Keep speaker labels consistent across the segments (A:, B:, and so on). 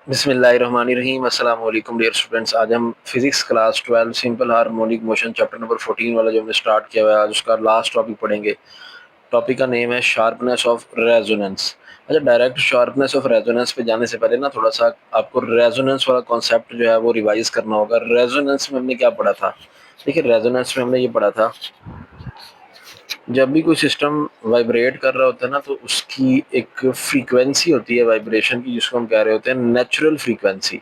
A: बिस्मिल्लाहिर्रहमानिर्रहीम अस्सलाम वालेकुम डियर स्टूडेंट्स। आज हम physics class 12 simple harmonic motion chapter number 14 वाला जो हमने स्टार्ट किया हुआ है, आज उसका लास्ट टॉपिक पढ़ेंगे। टॉपिक का नेम है शार्पनेस ऑफ रेजोनेंस। अच्छा, डायरेक्ट शार्पनेस ऑफ रेजोनेंस पे जाने से पहले ना थोड़ा सा आपको रेजोनेंस वाला कॉन्सेप्ट जो है वो रिवाइज करना होगा। रेजोनेंस में हमने क्या पढ़ा था? देखिए, रेजोनेंस में हमने ये पढ़ा था, जब भी कोई सिस्टम वाइब्रेट कर रहा होता है ना, तो उसकी एक फ्रीक्वेंसी होती है वाइब्रेशन की, जिसको हम कह रहे होते हैं नेचुरल फ्रीक्वेंसी।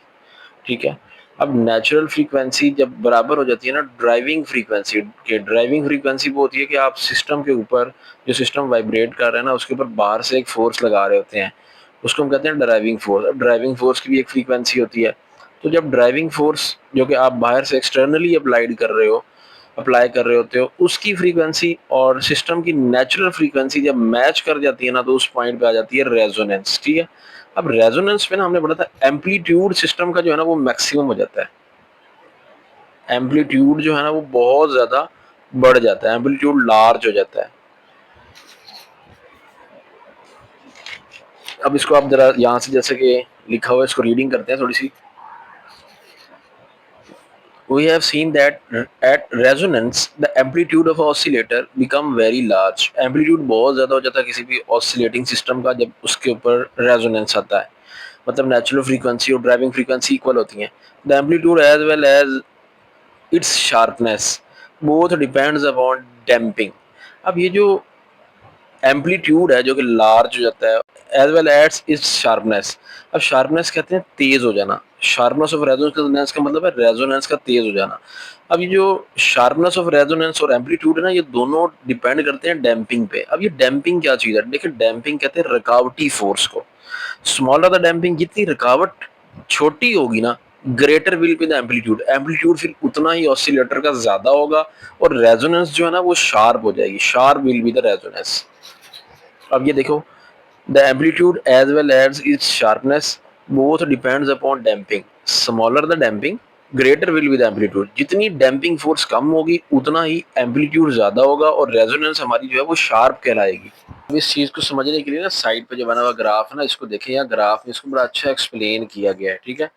A: ठीक है। अब नेचुरल फ्रीक्वेंसी जब बराबर हो जाती है ना ड्राइविंग फ्रीक्वेंसी के, ड्राइविंग फ्रीक्वेंसी वो होती है कि आप सिस्टम के ऊपर, जो सिस्टम वाइब्रेट कर रहे हैं ना, उसके ऊपर बाहर से एक फोर्स लगा रहे होते हैं, उसको हम कहते हैं ड्राइविंग फोर्स। अब ड्राइविंग फोर्स की भी एक फ्रीक्वेंसी होती है। तो जब ड्राइविंग फोर्स जो कि आप बाहर से एक्सटर्नली अप्लाई कर रहे होते हो, उसकी फ्रीक्वेंसी और सिस्टम की नेचुरल फ्रीक्वेंसी जब मैच कर जाती है ना, तो उस पॉइंट पे आ जाती है रेजोनेंस। ठीक है। अब रेजोनेंस पे ना हमने पढ़ा था एम्पलीट्यूड सिस्टम का जो है ना वो मैक्सिमम हो जाता है। एम्पलीट्यूड जो है ना वो बहुत ज्यादा बढ़ जाता है, एम्पलीट्यूड लार्ज हो जाता है। अब इसको आप जरा यहाँ से जैसे कि लिखा हुआ है, इसको रीडिंग करते हैं थोड़ी सी। We have seen that at resonance the amplitude of oscillator become very large। Amplitude बहुत ज़्यादा हो जाता है किसी भी ऑसिलेटिंग सिस्टम का जब उसके ऊपर रेजोनेंस आता है। मतलब नेचुरल फ्रीक्वेंसी और ड्राइविंग फ्रीक्वेंसी इक्वल होती हैं। The amplitude as well as its sharpness both depends upon damping. अब ये जो एम्पलीट्यूड है जो कि लार्ज हो जाता है, as well as its sharpness. अब शार्पनेस कहते हैं तेज हो जाना। शार्पनेस ऑफ रेजोनेंस का मतलब है रेजोनेंस का तेज हो जाना। अब ये जो शार्पनेस ऑफ रेजोनेंस और एम्पलीट्यूड है ना, ये दोनों डिपेंड करते हैं डैम्पिंग पे। अब ये डैम्पिंग क्या चीज है? देखिए, डैम्पिंग कहते हैं रुकावटी फोर्स को। स्मॉलर द डैम्पिंग, जितनी रुकावट छोटी होगी ना, greater will be the amplitude. Amplitude फिर उतना ही ऑसिलेटर का ज्यादा होगा और रेजोनेंस जो है ना वो शार्प हो जाएगी। Sharp will be the resonance. अब ये देखो, the amplitude as well as its sharpness both depends upon damping. Smaller the damping greater will be the amplitude. जितनी डैम्पिंग फोर्स कम होगी उतना ही एम्पलीट्यूड ज्यादा होगा और रेजोनेंस हमारी जो है वो शार्प कहलाएगी। अब इस चीज को समझने के लिए ना साइड पे जो बना हुआ ग्राफ है ना, इसको देखिए। यहाँ ग्राफ में इसको बड़ा अच्छा एक्सप्लेन किया गया है। ठीक है।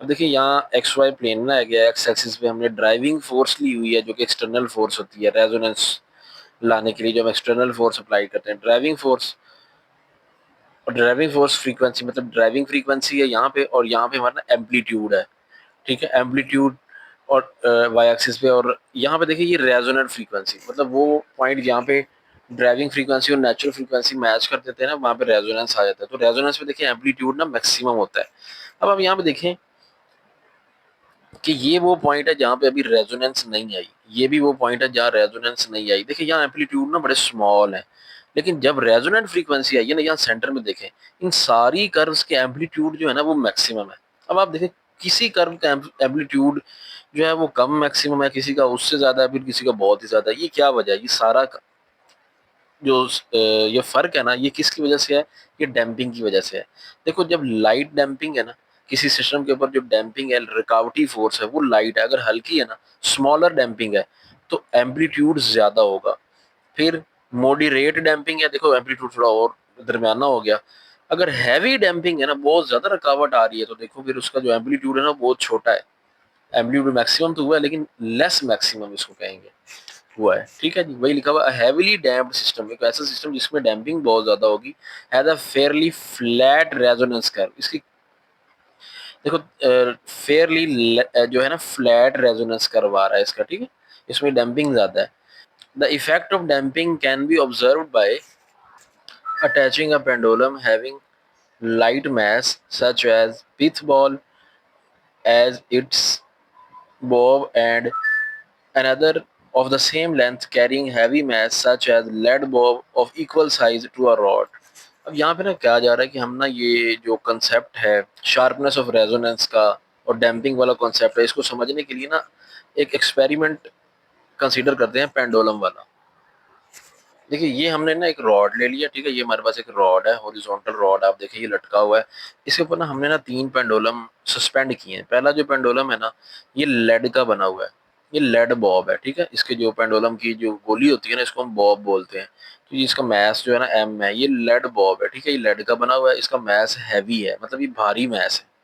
A: अब देखिए, यहाँ एक्स वाई प्लेन ना गया, एक्स एक्सिस पे हमने ड्राइविंग फोर्स ली हुई है जो कि एक्सटर्नल फोर्स होती है रेजोनेंस लाने के लिए, जो हम एक्सटर्नल फोर्स अप्लाई करते हैं ड्राइविंग फोर्स। और ड्राइविंग फोर्स फ्रीक्वेंसी मतलब ड्राइविंग फ्रीक्वेंसी है यहाँ पे, और यहाँ पे हमारा एम्पलीट्यूड है। ठीक है, एम्पलीट्यूड और वाई एक्सिस पे। और यहाँ पे देखिए ये रेजोनेंट फ्रीक्वेंसी, मतलब वो पॉइंट जहाँ पे ड्राइविंग फ्रीक्वेंसी और नेचुरल फ्रीक्वेंसी मैच कर देते हैं ना, वहाँ पे रेजोनेंस आ जाता है। तो रेजोनेंस पे देखिए एम्पलीट्यूड ना मैक्सिमम होता है। अब आप यहाँ पे देखें कि ये वो पॉइंट है जहाँ पे अभी रेजोनेंस नहीं आई, ये भी वो पॉइंट है जहाँ रेजोनेंस नहीं आई। देखिए, यहाँ एम्पलीट्यूड ना बड़े स्मॉल है, लेकिन जब रेजोनेंट फ्रीक्वेंसी आई है ना, यहाँ सेंटर में देखें, इन सारी कर्व्स के एम्पलीट्यूड जो है ना वो मैक्सिमम है। अब आप देखें, किसी कर्व का एम्पलीट्यूड जो है वो कम मैक्सिमम है, किसी का उससे ज्यादा है, फिर किसी का बहुत ही ज्यादा है। ये क्या वजह है? ये सारा जो ये फर्क है ना, ये किसकी वजह से है? ये डैम्पिंग की वजह से है। देखो, जब लाइट डैम्पिंग है ना, किसी सिस्टम के ऊपर जो डैम्पिंग है, रुकावटी फोर्स है, वो लाइट है। अगर हल्की है ना, स्मॉलर डैम्पिंग है, तो एम्पलीट्यूड ज्यादा होगा। फिर मॉडरेट डैम्पिंग है, देखो एम्पलीट्यूड थोड़ा और दरमियाना हो गया। अगर हैवी डैम्पिंग है ना, बहुत ज्यादा रुकावट आ रही है, तो देखो फिर उसका जो एम्पलीट्यूड है ना बहुत छोटा है। एम्पलीट्यूड मैक्सिमम तो हुआ है, लेकिन लेस मैक्सिमम इसको कहेंगे हुआ है। ठीक है जी, वही लिखा हुआ हैवीली डैम्प्ड सिस्टम, एक ऐसा सिस्टम जिसमें डैम्पिंग बहुत ज्यादा होगी, has a fairly flat resonance curve. इसकी देखो, फेयरली जो है ना फ्लैट रेजोनेंस कर्व आ रहा है इसका। ठीक है, इसमें डैम्पिंग ज्यादा है। The effect of damping can be observed bye attaching a pendulum having light mass such as pith ball as its bob, and another of the same length carrying heavy mass such as lead bob of equal size to a rod। अब यहाँ पे ना क्या जा रहा है कि हम ना ये जो कंसेप्ट है शार्पनेस ऑफ रेजोनेंस का और डैम्पिंग वाला कॉन्सेप्ट है, इसको समझने के लिए ना एक एक्सपेरिमेंट कंसीडर करते हैं, पेंडुलम वाला। देखिए, ये हमने ना एक रॉड ले लिया। ठीक है, ये हमारे पास एक रॉड है, हॉरिजॉन्टल रॉड, आप देखिए ये लटका हुआ है। इसके ऊपर ना हमने ना तीन पेंडुलम सस्पेंड किए हैं। पहला जो पेंडुलम है ना, ये लेड का बना हुआ है, ये लेड बॉब है। ठीक है, इसके जो पेंडुलम की जो गोली होती है ना, इसको हम बॉब बोलते हैं। तो ये इसका मैस जो है ना एम है, ये लेड बॉब है। ठीक है, ये लेड का बना हुआ है, इसका मैस हैवी है, मतलब ये भारी मैस है।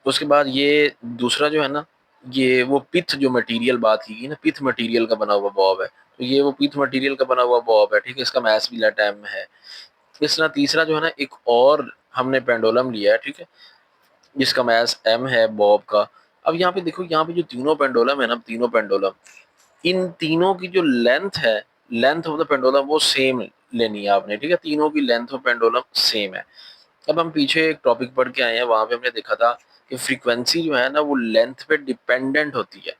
A: उसके बाद ये दूसरा जो है ना, ये वो पिथ जो मटेरियल बात की गई ना, पिथ मटेरियल का बना हुआ बॉब है, तो ये वो पिथ मटेरियल का बना हुआ बॉब है, ठीक है। इसका मास भी लेट एम है। इसका तीसरा जो है ना, एक और हमने पेंडुलम लिया है, ठीक है, जिसका मास एम है बॉब का। अब यहाँ पे देखो, यहाँ पे जो तीनों पेंडुलम है ना, तीनों पेंडुलम, इन तीनों की जो लेंथ है, लेंथ ऑफ द पेंडुलम वो सेम लेनी है आपने, ठीक है। तीनों की लेंथ ऑफ पेंडुलम सेम है। अब हम पीछे एक टॉपिक पढ़ के आए हैं, वहां पे हमने देखा था कि फ्रीक्वेंसी जो है ना वो लेंथ पे डिपेंडेंट होती है,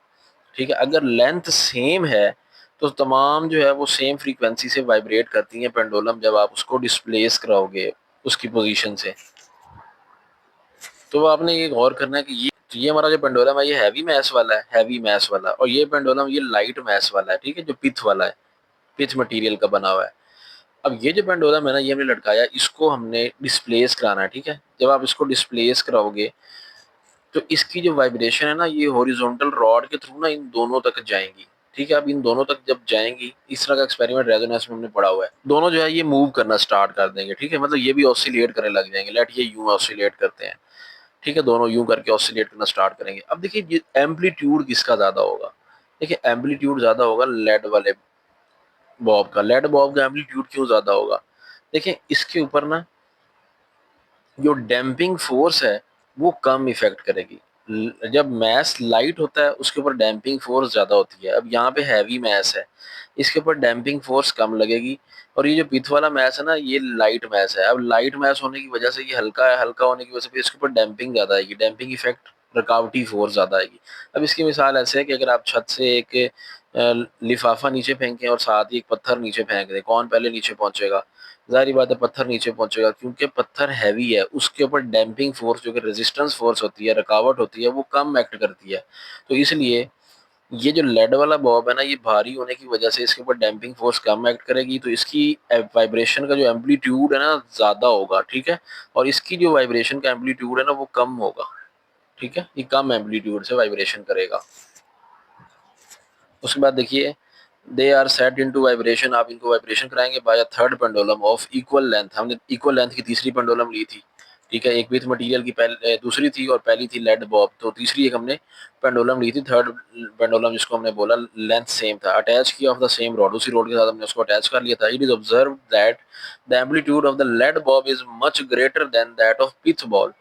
A: ठीक है। अगर लेंथ सेम है तो तमाम जो है वो सेम फ्रीक्वेंसी से वाइब्रेट करती हैं पेंडुलम, जब आप उसको डिस्प्लेस कराओगे उसकी पोजीशन से। तो आपने ये गौर करना है कि ये हमारा जो पेंडुलम है ये हैवी मैस वाला है, हैवी मैस वाला, और ये पेंडुलम ये लाइट मैस वाला है, ठीक है, जो पिथ वाला है, पिथ मटेरियल का बना हुआ है। अब ये जो पेंडुलम है ना, ये हमने लटकाया, इसको हमने डिस्प्लेस कराना है, ठीक है। जब आप इसको डिस्प्लेस कराओगे तो इसकी जो वाइब्रेशन है ना, ये हॉरिजॉन्टल रॉड के थ्रू ना इन दोनों तक जाएंगी, ठीक है। अब इन दोनों तक जब जाएंगी, इस तरह का एक्सपेरिमेंट रेजोनेंस में हमने पढ़ा हुआ है, दोनों जो है ये मूव करना स्टार्ट कर देंगे, ठीक है। मतलब ये भी ऑसिलेट करने लग जाएंगे, लेट ये यूं ऑसिलेट करते हैं, ठीक है, दोनों यूं करके ऑसिलेट करना स्टार्ट करेंगे। अब देखिए ये एम्पलीट्यूड किसका ज्यादा होगा, देखिए एम्पलीट्यूड ज्यादा होगा लेड वाले बॉब का। लेड बॉब का एम्पलीट्यूड क्यों ज्यादा होगा, देखिए इसके ऊपर ना जो डैम्पिंग फोर्स है वो कम इफेक्ट करेगी। जब मैस लाइट होता है उसके ऊपर डैम्पिंग फोर्स ज्यादा होती है। अब यहाँ पे हैवी मैस है, इसके ऊपर डैम्पिंग फोर्स कम लगेगी। और ये जो पिथ वाला मैस है ना, ये लाइट मैस है। अब लाइट मैस होने की वजह से ये हल्का है, हल्का होने की वजह से इसके ऊपर डैम्पिंग ज्यादा आएगी, डैम्पिंग इफेक्ट, रुकावटी फोर्स ज्यादा आएगी। अब इसकी मिसाल ऐसे है कि अगर आप छत से एक लिफाफा नीचे फेंकें और साथ ही एक पत्थर नीचे फेंक दें, कौन पहले नीचे पहुंचेगा, जाहिर बात है पत्थर नीचे पहुंचेगा, क्योंकि पत्थर हैवी है, उसके ऊपर डैम्पिंग फोर्स जो कि रेजिस्टेंस फोर्स होती है, रुकावट होती है, वो कम एक्ट करती है। तो इसलिए ये जो लेड वाला बॉब है ना, ये भारी होने की वजह से इसके ऊपर डैम्पिंग फोर्स कम एक्ट करेगी, तो इसकी वाइब्रेशन का जो एम्पलीट्यूड है ना ज़्यादा होगा, ठीक है। और इसकी जो वाइब्रेशन का एम्पलीट्यूड है ना वो कम होगा, ठीक है, ये कम एम्पलीट्यूड से वाइब्रेशन करेगा। उसके बाद देखिए, they are set into vibration, आप इनको वाइब्रेशन कराएंगे by a third pendulum of equal length. हमने इक्वल लेंथ की तीसरी पेंडुलम ली थी, ठीक है। एक विथ मटेरियल की पहले दूसरी थी और पहली थी लेड बॉब, तो तीसरी एक हमने पेंडुलम ली थी, थर्ड पेंडुलम जिसको हमने बोला लेंथ सेम था, अटैच किया ऑफ द सेम रॉड, उसी रॉड के साथ हमने उसको अटैच कर लिया था। It is observe that the amplitude of the lead bob is much greater than that of pith ball.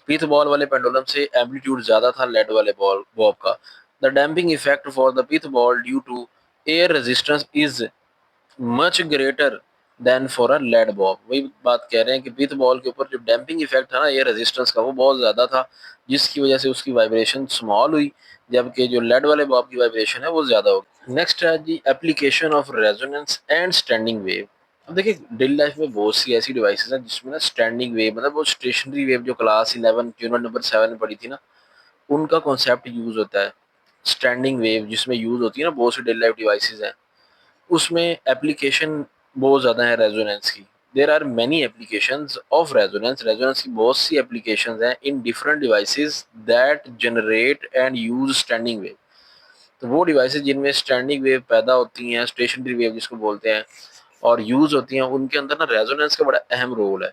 A: Pith ball वाले पेंडुलम से एम्पलीट्यूड ज्यादा था लेड वाले बॉल बॉब का। The damping effect for the pith ball due to air resistance is much greater than for a lead Bob. वही बात कह रहे हैं कि पिथ बॉल के ऊपर जो डैम्पिंग इफेक्ट था ना एयर रेजिस्टेंस का, वो बहुत ज्यादा था, जिसकी वजह से उसकी वाइब्रेशन स्मॉल हुई, जबकि जो लेड वाले बॉब की वाइब्रेशन है वो ज्यादा होगी। नेक्स्ट है जी application of resonance and standing wave. अब देखिए डेली लाइफ में बहुत सी ऐसी डिवाइसेस हैं जिसमें ना स्टैंडिंग वेव, मतलब वो स्टेशनरी वेव जो क्लास 11 यूनिट नंबर 7 में पढ़ी थी ना, उनका कॉन्सेप्ट यूज होता है। स्टैंडिंग वेव जिसमें यूज होती है ना, बहुत सी डेली लाइफ डिवाइसेस हैं, उसमें एप्लीकेशन बहुत ज़्यादा है रेजोनेंस की। There are many applications of resonance, resonance की बहुत सी एप्लीकेशंस हैं in different devices that generate and use standing wave. तो वो डिवाइसेस जिनमें स्टैंडिंग वेव पैदा होती हैं, स्टेशनरी वेव जिसको बोलते हैं, और यूज होती हैं, उनके अंदर ना रेजोनेंस का बड़ा अहम रोल है।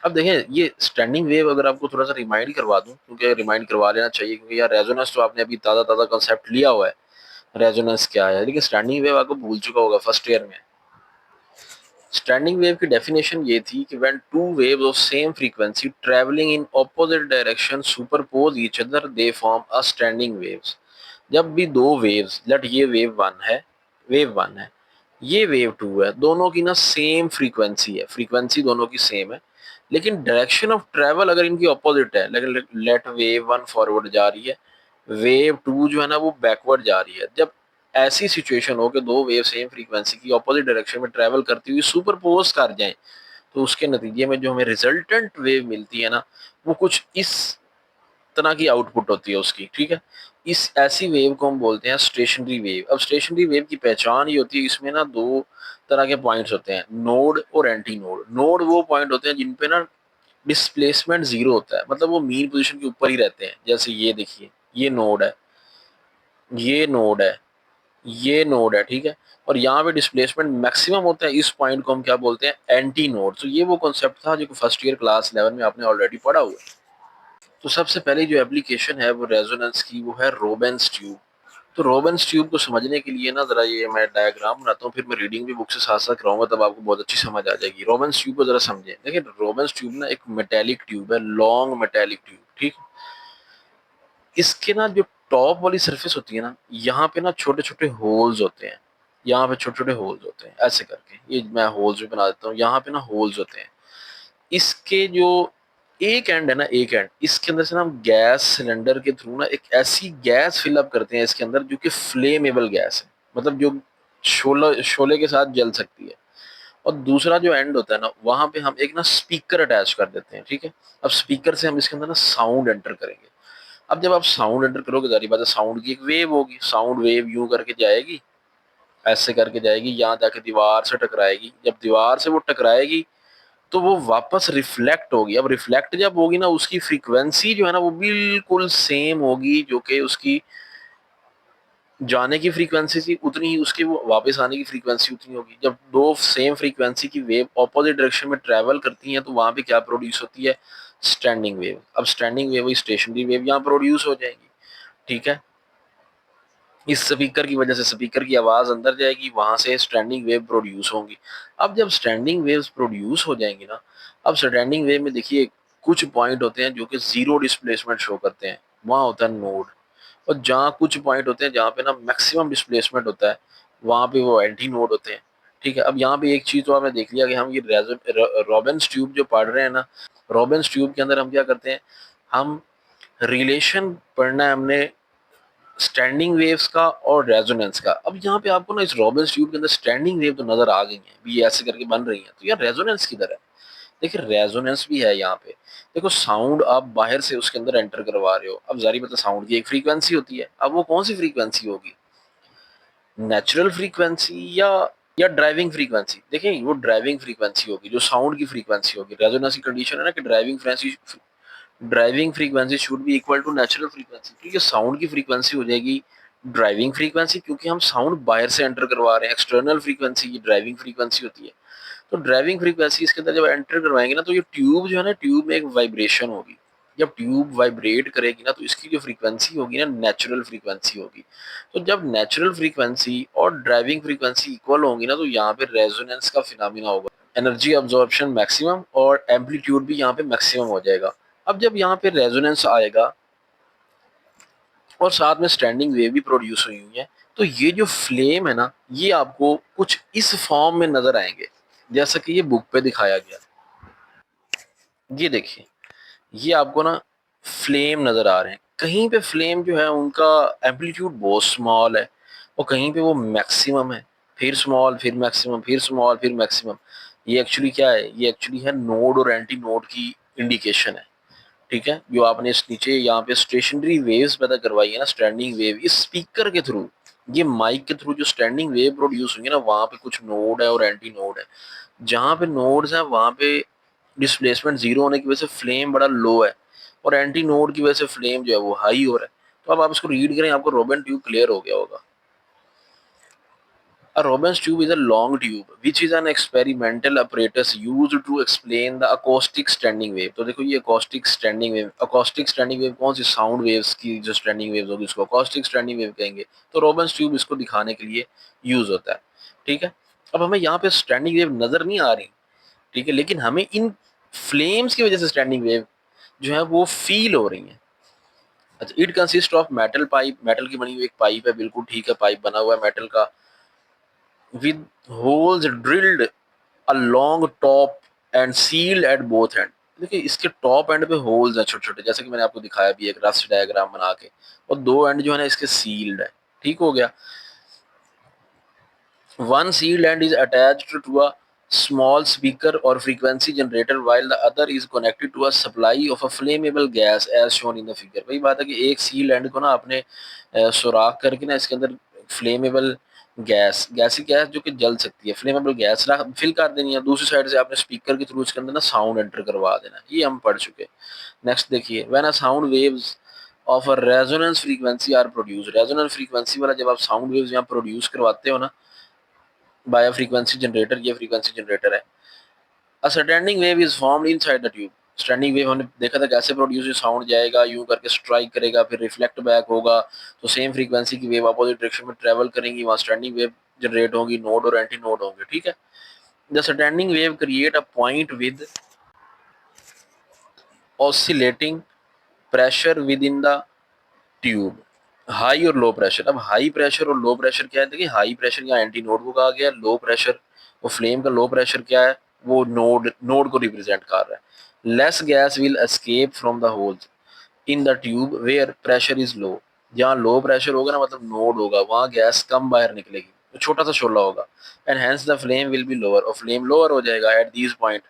A: अब देखें ये स्टैंडिंग वेव अगर आपको थोड़ा सा रिमाइंड करवा दूं, क्योंकि रिमाइंड करवा लेना चाहिए, क्योंकि यार रेजोनेंस तो आपने अभी ताज़ा ताज़ा कॉन्सेप्ट लिया हुआ है, रेजोनेंस क्या है, लेकिन स्टैंडिंग वेव आपको भूल चुका होगा फर्स्ट ईयर में। स्टैंडिंग वेव की डेफिनेशन ये थी कि when two waves of same frequency travelling in opposite direction superpose each other they form a standing waves. जब भी दो वेव्स, लेट ये वेव वन है, ये वेव टू है, दोनों की ना सेम फ्रीक्वेंसी है, फ्रीक्वेंसी दोनों की सेम है, लेकिन डायरेक्शन ऑफ ट्रैवल अगर इनकी ऑपोजिट है, लेकिन लेट वेव वन फॉरवर्ड जा रही है, वेव टू जो है ना वो बैकवर्ड जा रही है। जब ऐसी सिचुएशन हो कि दो वेव सेम फ्रीक्वेंसी की ऑपोजिट डायरेक्शन में ट्रैवल करती हुई सुपरपोज कर जाएं, तो उसके नतीजे में जो हमें रिजल्टेंट वेव मिलती है ना, वो कुछ इस तरह की आउटपुट होती है उसकी, ठीक है। इस ऐसी वेव को हम बोलते हैं स्टेशनरी वेव। अब स्टेशनरी वेव की पहचान ये होती है, इसमें ना दो तरह के पॉइंट्स होते हैं, नोड और एंटी नोड। नोड वो पॉइंट होते हैं जिन पे ना डिस्प्लेसमेंट जीरो होता है, मतलब वो मीन पोजीशन के ऊपर ही रहते हैं। जैसे ये देखिए, ये नोड है, ये नोड है, ये नोड है, ठीक है। और यहाँ पे डिस्प्लेसमेंट मैक्सिमम होता है, इस पॉइंट को हम क्या बोलते हैं, एंटी नोड। तो ये वो कॉन्सेप्ट था जो फर्स्ट ईयर क्लास 11 में आपने ऑलरेडी पढ़ा हुआ है। तो सबसे पहली जो एप्लीकेशन है वो रेजोनेंस की वो है रोबेंस ट्यूब। तो रोबेंस ट्यूब को समझने के लिए ना जरा ये मैं डायग्राम बनाता हूँ, फिर मैं रीडिंग भी बुक से साथ साथ कराऊंगा, तब आपको बहुत अच्छी समझ आ जाएगी। रोबेंस ट्यूब को जरा समझें। देखिए रोबेंस ट्यूब ना एक मेटेलिक ट्यूब है, लॉन्ग मेटेलिक ट्यूब, ठीक। इसके ना जो टॉप वाली सरफेस होती है ना, यहाँ पे ना छोटे छोटे होल्स होते हैं। यहाँ पे छोटे छोटे होल्स होते हैं ऐसे करके, ये मैं होल्स भी बना देता हूँ। यहाँ पे ना होल्स होते हैं। इसके जो एक एंड है ना, एक एंड इसके अंदर से ना हम गैस सिलेंडर के थ्रू ना एक ऐसी गैस फिलअप करते हैं इसके अंदर जो कि फ्लेमेबल गैस है, मतलब जो शोला शोले के साथ जल सकती है। और दूसरा जो एंड होता है ना, वहां पे हम एक ना स्पीकर अटैच कर देते हैं, ठीक है। अब स्पीकर से हम इसके अंदर ना साउंड एंटर करेंगे। अब जब आप साउंड एंटर करोगे, जारी बात है साउंड की एक वेव होगी, साउंड वेव यूं करके जाएगी, ऐसे करके जाएगी, यहाँ जाके दीवार से टकराएगी। जब दीवार से वो टकराएगी तो वो वापस रिफ्लेक्ट होगी। अब रिफ्लेक्ट जब होगी ना, उसकी फ्रीक्वेंसी जो है ना वो बिल्कुल सेम होगी जो कि उसकी जाने की फ्रीक्वेंसी थी, उतनी ही उसकी वो वापस आने की फ्रीक्वेंसी उतनी होगी। जब दो सेम फ्रीक्वेंसी की वेव ऑपोजिट डायरेक्शन में ट्रेवल करती हैं तो वहां पे क्या प्रोड्यूस होती है, स्टैंडिंग वेव। अब स्टैंडिंग वेव वही स्टेशनरी वेव यहाँ प्रोड्यूस हो जाएगी, ठीक है। इस स्पीकर की वजह से स्पीकर की आवाज अंदर जाएगी, वहां से स्टैंडिंग वेव प्रोड्यूस होंगी। अब जब स्टैंडिंग वेव्स प्रोड्यूस हो जाएंगी ना, अब स्टैंडिंग वेव में देखिए कुछ पॉइंट होते हैं जो कि जीरो डिस्प्लेसमेंट शो करते हैं, वहां होता है नोड। और जहाँ कुछ पॉइंट होते हैं जहाँ पे ना मैक्सिमम डिस्प्लेसमेंट होता है, वहां पे वो एंटी नोड होते हैं, ठीक है। अब यहाँ पे एक चीज तो आपने देख लिया कि हम ये रॉबिन्स ट्यूब जो पढ़ रहे हैं ना, रॉबिन्स ट्यूब के अंदर हम क्या करते हैं, हम रिलेशन पढ़ना है हमने स्टैंडिंग वेव्स का और रेजोनेंस का। अब यहाँ पे आपको ना इस रॉबिन्स ट्यूब के अंदर स्टैंडिंग वेव तो नजर आ गई है, भी ये ऐसे करके बन रही है, तो यार रेजोनेंस किधर है। देखिए रेजोनेंस भी है यहाँ पे। देखो साउंड आप बाहर से उसके अंदर एंटर करवा रहे हो, अब जारी मतलब साउंड की एक फ्रीक्वेंसी होती है, अब वो कौन सी फ्रीक्वेंसी होगी, नेचुरल फ्रीक्वेंसी या ड्राइविंग फ्रीक्वेंसी। देखिए वो ड्राइविंग फ्रीक्वेंसी होगी जो साउंड की फ्रीक्वेंसी होगी। रेजोनेंस की कंडीशन है ना कि driving frequency should be equal to natural frequency, ठीक है। साउंड की फ्रीक्वेंसी हो जाएगी ड्राइविंग फ्रीक्वेंसी, क्योंकि हम साउंड बाहर से एंटर करवा रहे हैं। एक्सटर्नल फ्रीक्वेंसी की ड्राइविंग फ्रीक्वेंसी होती है। तो ड्राइविंग फ्रीक्वेंसी इसके अंदर जब एंटर करवाएंगे ना, तो ये ट्यूब जो है ना, ट्यूब में एक वाइब्रेशन होगी। जब ट्यूब वाइब्रेट करेगी ना, तो इसकी जो फ्रीक्वेंसी होगी ना, नेचुरल फ्रीक्वेंसी होगी। तो जब नेचुरल फ्रीक्वेंसी और ड्राइविंग फ्रीक्वेंसी इक्वल होंगी ना, तो यहाँ पे रेजोनेंस का फिनोमिना होगा। एनर्जी अब्जॉर्प्शन मैक्सिमम और एम्पलीट्यूड भी यहाँ पे मैक्सिमम हो जाएगा। अब जब यहाँ पे रेजोनेंस आएगा और साथ में स्टैंडिंग वेव भी प्रोड्यूस हुई हुई है, तो ये जो फ्लेम है ना, ये आपको कुछ इस फॉर्म में नजर आएंगे जैसा कि ये बुक पे दिखाया गया। ये देखिए, ये आपको ना फ्लेम नजर आ रहे हैं। कहीं पे फ्लेम जो है उनका एम्पलीट्यूड बहुत स्मॉल है, और कहीं पे वो मैक्सिमम है, फिर स्मॉल फिर मैक्सिमम फिर स्मॉल फिर मैक्सिमम। ये एक्चुअली क्या है, ये एक्चुअली है नोड और एंटी नोड की इंडिकेशन है, ठीक है। जो आपने इस नीचे यहाँ पे स्टेशनरी वेव्स पैदा करवाई है ना, स्टैंडिंग वेव इस स्पीकर के थ्रू, ये माइक के थ्रू जो स्टैंडिंग वेव प्रोड्यूस होंगे ना, वहां पे कुछ नोड है और एंटी नोड है। जहां पे नोड्स है वहां पे डिस्प्लेसमेंट जीरो होने की वजह से फ्लेम बड़ा लो है, और एंटी नोड की वजह से फ्लेम जो है वो हाई हो रहा है। तो अब आप इसको रीड करें, आपको रोबन ट्यूब क्लियर हो गया होगा। A Robbins tube is a long tube which is an experimental apparatus used to explain the acoustic standing wave। तो देखो ये acoustic standing wave कौन सी, साउंड वेव्स की जो स्टैंडिंग वेव्स होगी उसको acoustic standing wave कहेंगे। तो रोबन्स ट्यूब इसको दिखाने के लिए यूज होता है, ठीक है। अब हमें यहाँ पे स्टैंडिंग वेव नजर नहीं आ रही, ठीक है, लेकिन हमें इन फ्लेम्स की वजह से स्टैंडिंग वेव जो है वो फील हो रही है। अच्छा, it consist of metal pipe, metal की बनी हुई एक पाइप है, बिल्कुल ठीक है, पाइप बना हुआ है मेटल का, with holes drilled along top and sealed at both end। देखिए इसके टॉप एंड पे होल्स हैं छोटे छोटे, जैसे कि मैंने आपको दिखाया भी एक रस्ट डायग्राम बना के, और दो एंड जो है ना इसके सील्ड है, ठीक हो गया। One sealed end is attached to a small speaker or frequency generator while the other is connected to a supply of a flammable gas as shown in the figure। वही बात है कि एक सील एंड को ना आपने सुराख करके ना इसके अंदर फ्लेमेबल गैसी गैस जो कि जल सकती है, फ्लेमेबल गैस फिल कर देनी है। दूसरी साइड से आपने स्पीकर के थ्रू इसके अंदर ना साउंड एंटर करवा देना, ये हम पढ़ चुके। नेक्स्ट देखिए, when a sound waves of a resonance frequency are produce, resonance frequency वाला जब आप साउंड वेव्स यहाँ प्रोड्यूस करवाते हो ना बाय फ्रीक्वेंसी जनरेटर, ये फ्रीक्वेंसी जनरेटर है। A standing wave is formed inside the tube। Standing wave हमने देखा था कैसे प्रोड्यूस, साउंड जाएगा यूं करके स्ट्राइक करेगा फिर रिफ्लेक्ट बैक होगा, तो सेम फ्रीक्वेंसी की वेव अपोजिट डायरेक्शन में ट्रेवल करेंगी, वहां स्टैंडिंग वेव जनरेट होगी, नोड और एंटी नोड होंगे, ठीक है। The standing wave create a point with oscillating pressure with in the tube, high और लो प्रेशर। अब हाई प्रेशर और लो प्रेशर क्या है, देखिए हाई प्रेशर यहाँ एंटी नोड को कहा गया, लो प्रेशर वो फ्लेम का लो प्रेशर क्या है, वो नोड नोड को रिप्रेजेंट कर रहा है। Less gas will escape from the holes in the tube where pressure is low, जहाँ लो प्रेशर होगा ना मतलब नोड होगा, वहां गैस कम बाहर निकलेगी, तो छोटा सा शोला होगा, and hence the flame will be lower, और फ्लेम लोअर हो जाएगा at these point.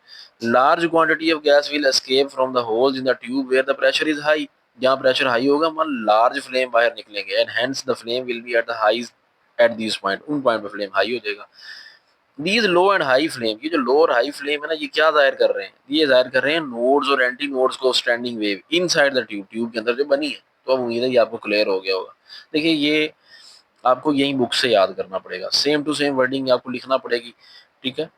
A: Large quantity of gas will escape from the holes in the tube where the pressure is high, जहाँ प्रेशर हाई होगा वहां large flame बाहर निकलेंगे, and hence the flame will be at the high at these point, उन point पर flame high हो जाएगा। These low and high flame, ये जो लो और हाई फ्लेम है ना, ये क्या जाहिर कर रहे हैं, ये जाहिर कर रहे हैं नोड्स और एंटी नोड्स को standing wave inside the tube, tube के अंदर जो बनी है। तो अब उम्मीद है ये आपको क्लियर हो गया होगा। देखिए ये आपको यही बुक से याद करना पड़ेगा, सेम टू सेम वर्डिंग आपको लिखना पड़ेगी, ठीक है।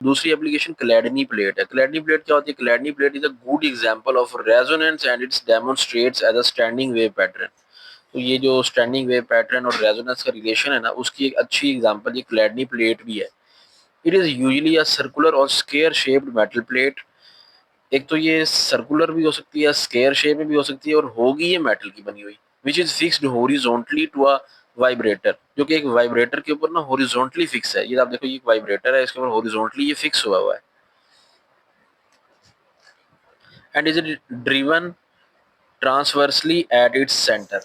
A: दूसरी एप्लीकेशन क्लैडनी प्लेट है। क्लैडनी प्लेट क्या होती है, Chladni plate is a good example of resonance and it's demonstrates as a standing wave pattern. तो ये जो स्टैंडिंग वेव पैटर्न और रेजोनेंस का रिलेशन है ना, उसकी एक अच्छी एग्जांपल ये क्लैडनी प्लेट भी है। It is usually a circular और स्क्वायर शेप्ड मेटल प्लेट। एक तो ये सर्कुलर भी हो सकती है, स्क्वायर शेप में भी हो सकती है, और होगी ये मेटल की बनी हुई, which is fixed horizontally to a vibrator, जो कि एक वाइब्रेटर के ऊपर ना हॉरिजॉन्टली फिक्स है। ये आप देखो, ये एक वाइब्रेटर है, इसके ऊपर हॉरिजॉन्टली ये फिक्स हुआ है, and is driven transversely at its centre.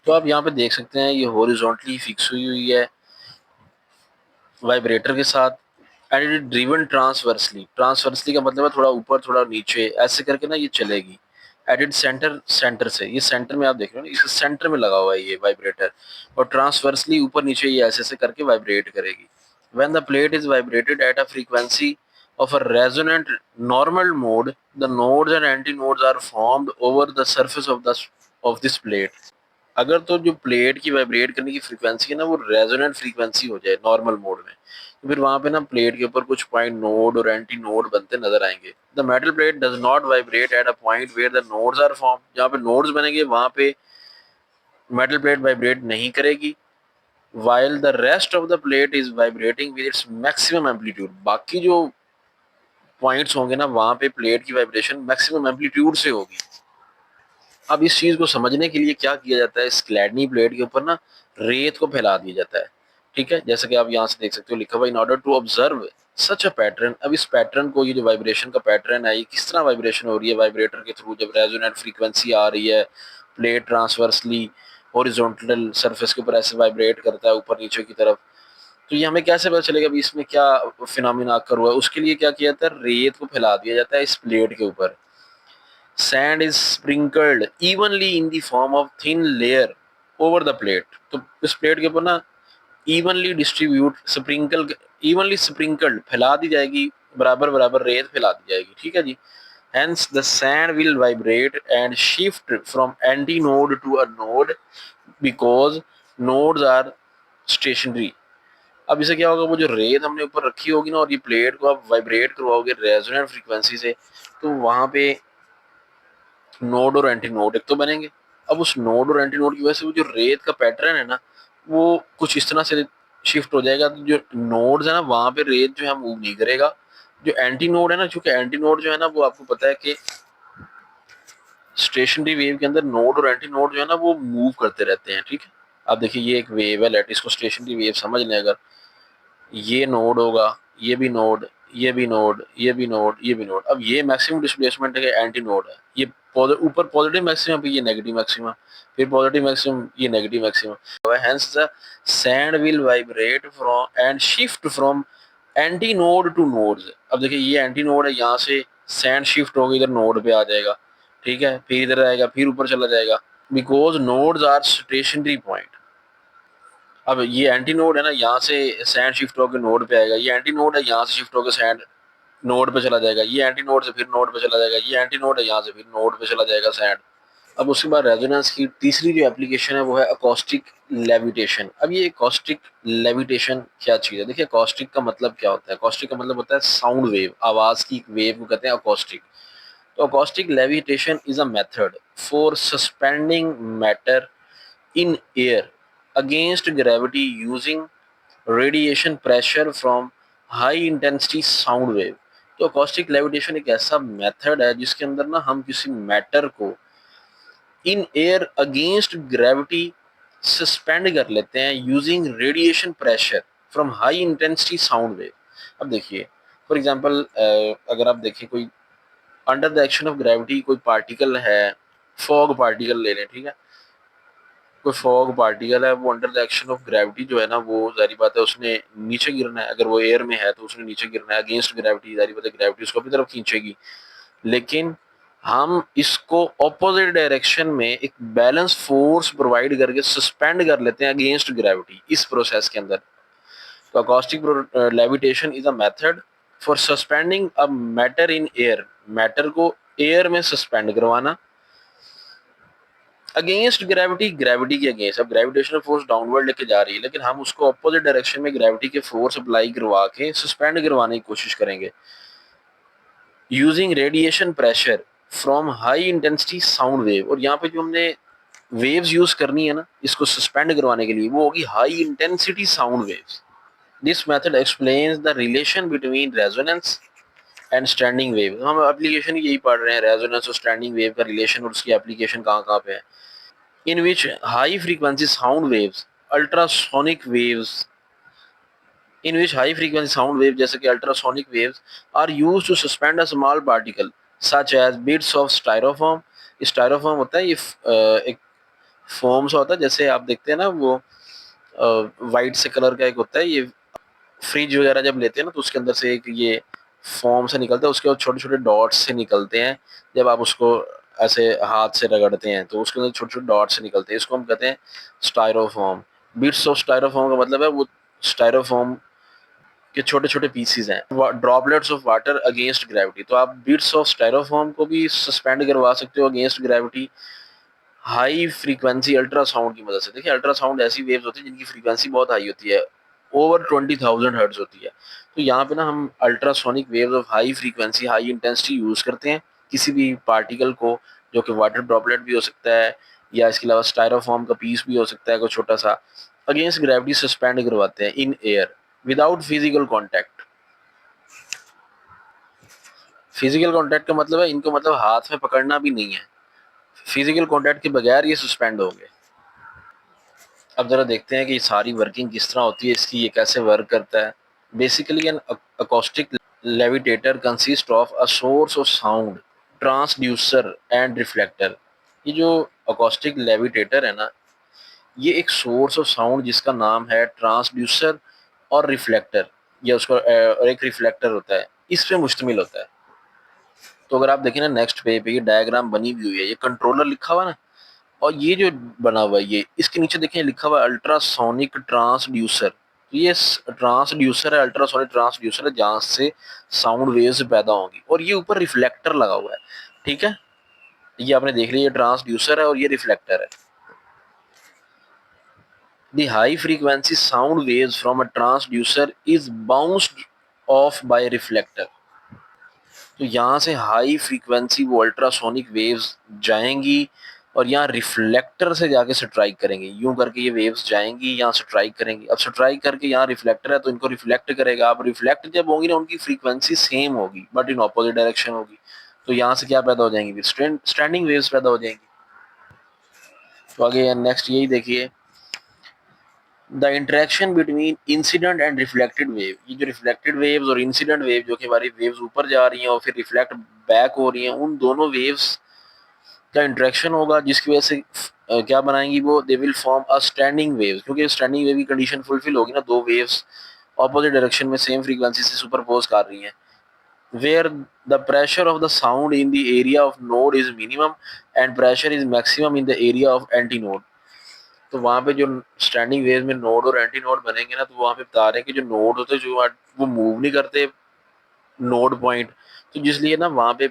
A: तो आप यहाँ पे देख सकते हैं ये हॉरिजॉन्टली फिक्स हुई हुई है वाइब्रेटर के साथ, and it is driven transversely, transversely का मतलब है थोड़ा ऊपर थोड़ा नीचे ऐसे करके ना ये चलेगी, एट इट सेंटर, सेंटर से, ये सेंटर में आप देख रहे हो ना, इस सेंटर में लगा हुआ है ये वाइब्रेटर, और ट्रांसवर्सली ऊपर नीचे ये ऐसे ऐसे करके वाइब्रेट करेगी। When the plate is vibrated at a frequency of a resonant normal mode, the nodes and antinodes are formed over the surface of this plate। अगर तो जो प्लेट की वाइब्रेट करने की फ्रीक्वेंसी है ना वो रेजोनेंट फ्रीक्वेंसी हो जाए नॉर्मल मोड में, तो फिर वहां पे ना प्लेट के ऊपर कुछ पॉइंट नोड और एंटी नोड बनते नजर आएंगे। The metal plate does not vibrate at a point where the nodes are form, जहाँ पे नोड्स बनेंगे वहां पे मेटल प्लेट वाइब्रेट नहीं करेगी। while the rest of the plate is vibrating with its maximum amplitude, बाकी जो पॉइंट्स होंगे ना वहां पे प्लेट की वाइब्रेशन मैक्सिमम एम्पलीट्यूड से होगी। अब इस चीज को समझने के लिए क्या किया जाता है, इस क्लैडनी प्लेट के ऊपर ना रेत को फैला दिया जाता है, ठीक है। जैसे कि आप यहाँ से देख सकते हो लिखा हुआ in order to observe such a pattern. अब इस पैटर्न को, ये जो वाइब्रेशन का पैटर्न है, ये किस तरह वाइब्रेशन हो रही है वाइब्रेटर के थ्रू, जब रेजोनेंट फ्रीक्वेंसी आ रही है, प्लेट ट्रांसवर्सली हॉरिजॉन्टल सरफेस के ऊपर ऐसे वाइब्रेट करता है ऊपर नीचे की तरफ, तो ये हमें कैसे पता चलेगा अभी इसमें क्या फिनोमिना अकर हुआ है। उसके लिए क्या किया जाता है, रेत को फैला दिया जाता है इस प्लेट के ऊपर। sand is sprinkled evenly in the form of thin layer over the plate। तो इस प्लेट के ऊपर ना evenly distribute sprinkle, evenly sprinkled फैला दी जाएगी, बराबर बराबर रेत फैला दी जाएगी, ठीक है जी। hence the sand will vibrate and shift from anti node to a node because nodes are stationary। अब इसे क्या होगा, वो जो रेत हमने ऊपर रखी होगी ना और ये प्लेट को आप वाइब्रेट करवाओगे रेजोनेंट फ्रीक्वेंसी से, तो वहां पे नोड और एंटी नोड एक तो बनेंगे। अब उस नोड और एंटी नोड की वजह से वो जो रेत का पैटर्न है ना वो कुछ इस तरह से शिफ्ट हो जाएगा, तो जो नोड्स है ना वहां पे रेत जो है मूव नहीं करेगा। जो एंटी नोड है ना, चूंकि एंटी नोड जो है ना वो आपको पता है कि स्टेशनरी वेव के अंदर नोड और एंटी नोड जो है ना वो मूव करते रहते हैं, ठीक है। अब देखिए ये एक वेव है, लेट इसको स्टेशनरी वेव समझ लें। अगर ये नोड होगा, ये भी नोड, ये भी नोड, ये भी नोड, ये भी नोड, अब ये मैक्सिमम डिस्प्लेसमेंट है, एंटी नोड है, ये ऊपर पॉजिटिव मैक्सिमम पे ये नेगेटिव मैक्सिमम, फिर पॉजिटिव मैक्सिमम ये negative maximum. Hence the sand will vibrate from and shift from anti node two nodes. अब देखिए ये एंटी नोड है, यहाँ से सैंड शिफ्ट होकर इधर नोड पे आ जाएगा, ठीक है, फिर इधर आएगा, फिर ऊपर चला जाएगा, because nodes are stationary point. अब ये एंटी नोड है ना, यहाँ से सैंड शिफ्ट होकर नोड पे आएगा, ये एंटी नोड है, यहाँ से शिफ्ट होकर सैंड नोड पे चला जाएगा, ये एंटी नोड से फिर नोड पे चला जाएगा, ये एंटी नोड है, यहाँ से फिर नोड पे चला जाएगा सैंड। अब उसके बाद रेजोनेंस की तीसरी जो एप्लीकेशन है वो है अकॉस्टिक लेविटेशन। अब ये अकॉस्टिक लेविटेशन क्या चीज़ है? देखिए अकॉस्टिक का मतलब क्या होता है? अकॉस्टिक का मतलब होता है साउंड वेव, आवाज़ की वेव को कहते हैं अकॉस्टिक। तो acoustic levitation is a method for suspending matter in air against gravity using radiation pressure from high intensity sound wave। तो अकॉस्टिक लेविटेशन एक ऐसा मेथड है जिसके अंदर ना हम किसी मैटर को in air against gravity suspend कर लेते हैं using radiation pressure from high intensity sound wave. अब देखिए फॉर एग्जांपल अगर आप देखिए कोई under the action of gravity कोई पार्टिकल है, फॉग पार्टिकल ले लें, ठीक है, कोई फॉग पार्टिकल है, वो under the action of gravity जो है ना, वो जारी बात है उसने नीचे गिरना है। अगर वो एयर में है तो उसने नीचे गिरना है अगेंस्ट ग्रेविटी, जारी बात है ग्रेविटी उसको अपनी तरफ खींचेगी। लेकिन हम इसको ऑपोजिट डायरेक्शन में एक बैलेंस फोर्स प्रोवाइड करके सस्पेंड कर लेते हैं अगेंस्ट ग्रेविटी इस प्रोसेस के अंदर। तो acoustic levitation is a method for suspending a matter in air, matter को एयर में सस्पेंड करवाना अगेंस्ट ग्रेविटी, ग्रेविटी के अगेंस्ट। अब ग्रेविटेशनल फोर्स डाउनवर्ड लेके जा रही है लेकिन हम उसको अपोजिट डायरेक्शन में ग्रेविटी के फोर्स अप्लाई करवा के सस्पेंड करवाने की कोशिश करेंगे using radiation pressure from high intensity sound wave. और यहाँ पे जो हमने वेव्स यूज करनी है ना इसको सस्पेंड करवाने के लिए, वो होगी high intensity sound waves. This method explains the relation between resonance and standing wave. हम एप्लीकेशन यही पढ़ रहे हैं, रेजोनेंस और स्टैंडिंग वेव का रिलेशन और उसकी एप्लीकेशन कहाँ कहाँ पे है। In which high frequency sound waves, ultrasonic waves, in which high frequency sound waves जैसे कि ultrasonic waves are used to suspend a small particle such as bits of styrofoam। स्टायरोफॉर्म होता है ये एक फोम सा होता है, जैसे आप देखते हैं ना वो वाइट से कलर का एक होता है ये, फ्रिज वगैरह जब लेते हैं ना तो उसके अंदर से एक ये फॉर्म से निकलता है, उसके बाद छोटे छोटे डॉट्स से निकलते हैं। जब आप उसको ऐसे हाथ से रगड़ते हैं तो उसके अंदर छोटे छोटे डॉट्स से निकलते हैं, इसको हम कहते हैं स्टायरोफॉर्म। बिट्स ऑफ स्टायरोफॉर्म का मतलब है वो स्टायरोफॉर्म के छोटे छोटे पीसीज हैं। Droplets of water against gravity, तो आप बिट्स ऑफ स्टायरोफॉर्म को भी सस्पेंड करवा सकते हो against gravity high frequency ultrasound की मदद से। देखिए अल्ट्रासाउंड ऐसी वेव्स होती है जिनकी फ्रीक्वेंसी बहुत हाई होती है, ओवर 20,000 हर्ट्ज होती है। तो यहाँ पे ना हम ultrasonic waves of high frequency high intensity use करते हैं किसी भी पार्टिकल को, जो कि वाटर ड्रॉपलेट भी हो सकता है या इसके अलावा स्टायरोफॉर्म का पीस भी हो सकता है कोई छोटा सा, अगेंस्ट ग्रेविटी सस्पेंड करवाते हैं in air without physical contact. Physical contact का मतलब है इनको मतलब हाथ में पकड़ना भी नहीं है, फिजिकल कॉन्टैक्ट के बगैर ये सस्पेंड होंगे। अब जरा देखते हैं कि सारी वर्किंग किस तरह होती है इसकी, ये कैसे वर्क करता है। Basically an acoustic levitator consist of a source of sound, transducer and reflector. ये जो अकोस्टिक लेविटेटर है ना, ये एक सोर्स ऑफ साउंड जिसका नाम है ट्रांसड्यूसर और रिफ्लेक्टर, या उसका और एक रिफ्लेक्टर होता है, इस पे मुश्तमिल होता है। तो अगर आप देखें ना नेक्स्ट पेज पे ये डायग्राम बनी हुई है, ये कंट्रोलर लिखा हुआ ना, और ये जो बना हुआ है ये इसके नीचे देखें लिखा हुआ है अल्ट्रासोनिक ट्रांसड्यूसर। तो ये ट्रांसड्यूसर है, अल्ट्रासोनिक ट्रांसड्यूसर है जहां से साउंड वेव्स पैदा होंगी, और ये ऊपर रिफ्लेक्टर लगा हुआ है। ठीक है, ये आपने देख लिया, ये ट्रांसड्यूसर है और ये रिफ्लेक्टर है। The high frequency sound waves from a transducer is bounced off by reflector. तो यहाँ से हाई फ्रीक्वेंसी वो अल्ट्रासोनिक वेव्स जाएंगी और यहाँ रिफ्लेक्टर से जाके स्ट्राइक करेंगे, यूं करके ये वेव्स जाएंगी यहाँ स्ट्राइक करेंगी। अब स्ट्राइक करके यहाँ रिफ्लेक्टर है तो इनको रिफ्लेक्ट करेगा। अब रिफ्लेक्ट जब होंगी ना उनकी फ्रीक्वेंसी सेम होगी बट इन ऑपोजिट डायरेक्शन होगी। तो यहाँ से क्या पैदा हो जाएंगी, स्टैंडिंग वेव्स पैदा हो जाएंगी। तो आगे नेक्स्ट यही देखिए, the interaction between incident and reflected wave. ये जो रिफ्लेक्टेड वेव्स और इंसिडेंट वेव जो कि हमारी वेव्स ऊपर जा रही हैं और फिर रिफ्लेक्ट बैक हो रही हैं, उन दोनों वेव्स का इंटरेक्शन होगा जिसकी वजह से क्या बनाएंगी वो, they will form a standing wave. क्योंकि स्टैंडिंग वेव की कंडीशन फुलफिल होगी ना, दो वेव्स ऑपोजिट डायरेक्शन में सेम फ्रीक्वेंसी से सुपरपोज कर रही हैं, where the pressure of the sound in the area of node is minimum and pressure is maximum in the area of anti node. तो वहां पे जो स्टैंडिंग वेव में नोड और एंटी नोड बनेंगे ना, तो वहां पे बता रहे हैं कि जो नोड होते हैं वो मूव नहीं करते नोड पॉइंट, तो जिसलिए ना वहां पे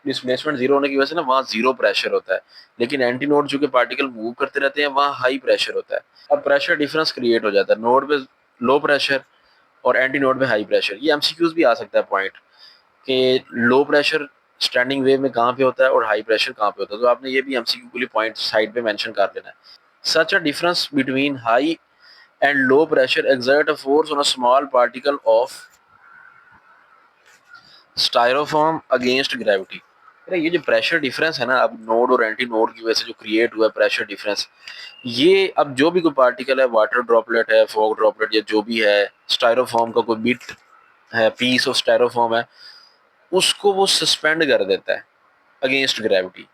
A: डिस्प्लेसमेंट जीरो होने की वजह से ना वहाँ जीरो प्रेशर होता है, लेकिन एंटी नोड चूंकि पार्टिकल मूव करते रहते हैं वहाँ हाई प्रेशर होता है। अब प्रेशर डिफरेंस क्रिएट हो जाता है, नोड पे लो प्रेशर और एंटी नोड पे हाई प्रेशर। ये एमसीक्यूज भी आ सकता है पॉइंट कि लो प्रेशर स्टैंडिंग वेव में कहाँ पे होता है और हाई प्रेशर कहाँ पे होता है, तो आपने ये भी एमसीक्यू के लिए पॉइंट साइड पे मेंशन कर लेना है। Such a difference between high and low pressure exert a force on a small particle of styrofoam against gravity। अरे ये जो प्रेशर डिफरेंस है ना, अब नोड और एंटी नोड की वजह से जो क्रिएट हुआ है प्रेशर डिफरेंस, ये अब जो भी कोई पार्टिकल है, वाटर ड्रॉपलेट है, फॉग ड्रॉपलेट या जो भी है, स्टायरोफॉर्म का कोई बिट है, पीस ऑफ स्टायरोफॉर्म है, उसको वो सस्पेंड कर देता है against gravity.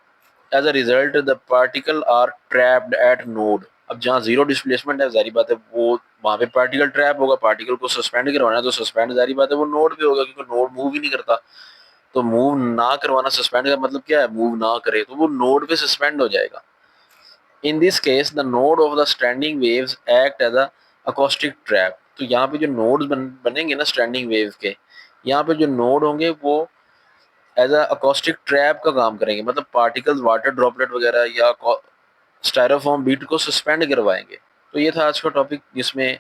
A: As a result the particle are trapped at node. अब जहाँ जीरो डिस्प्लेसमेंट है, जारी बात है वो वहाँ पे पार्टिकल ट्रैप होगा, पार्टिकल को सस्पेंड करवाना है तो सस्पेंड जारी बात है वो नोड पे होगा, क्योंकि नोड मूव ही नहीं करता। तो मूव ना करवाना, सस्पेंड का मतलब क्या है, मूव ना करे, तो वो नोड पे सस्पेंड हो जाएगा। In this case the node of the standing waves act as a acoustic trap. तो यहाँ पे जो नोड्स बनेंगे ना स्टैंडिंग वेव के, यहाँ पे जो नोड होंगे वो एज अ अकोस्टिक ट्रैप का काम करेंगे, मतलब पार्टिकल्स, वाटर ड्रॉपलेट वगैरह या स्टायरोफॉर्म बीट को सस्पेंड करवाएंगे। तो ये था आज का टॉपिक, जिसमें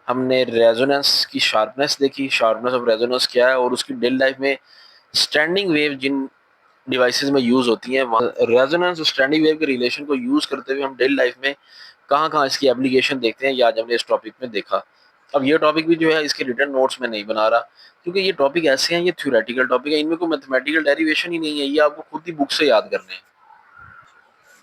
A: हमने रेजोनेंस की शार्पनेस देखी, शार्पनेस ऑफ रेजोनेंस क्या है, और उसकी डेली लाइफ में स्टैंडिंग वेव जिन डिवाइसेस में यूज होती हैं, रेजोनेंस और स्टैंडिंग वेव के रिलेशन को यूज करते हुए हम डेली लाइफ में कहाँ कहाँ इसकी एप्लीकेशन देखते हैं, ये आज हमने इस टॉपिक में देखा। अब ये टॉपिक भी जो है इसके रिटर्न नोट्स में नहीं बना रहा, क्योंकि ये टॉपिक ऐसे हैं, ये थ्योरेटिकल टॉपिक है, इनमें कोई मैथमेटिकल डेरिवेशन ही नहीं है, ये आपको खुद ही बुक से याद करने हैं।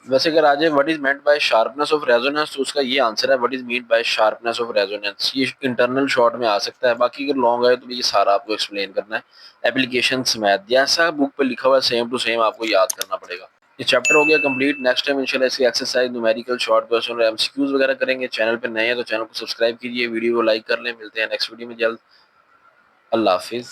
A: वैसे अगर आज what is meant by sharpness of resonance, तो उसका ये आंसर है what is mean by sharpness of resonance. ये इंटरनल शॉर्ट में आ सकता है, बाकी अगर लॉन्ग है तो ये सारा आपको एक्सप्लेन करना है एप्लीकेशंस मैथ जैसा बुक पे लिखा हुआ है, सेम टू सेम आपको याद करना पड़ेगा। ये चैप्टर हो गया कंप्लीट। नेक्स्ट टाइम इंशाल्लाह इसकी एक्सरसाइज, न्यूमेरिकल, शॉर्ट क्वेश्चन और एमसीक्यूज वगैरह करेंगे। चैनल पे नए हैं तो चैनल को सब्सक्राइब कीजिए, वीडियो को लाइक कर लें। मिलते हैं नेक्स्ट वीडियो में जल्द। अल्लाह हाफिज।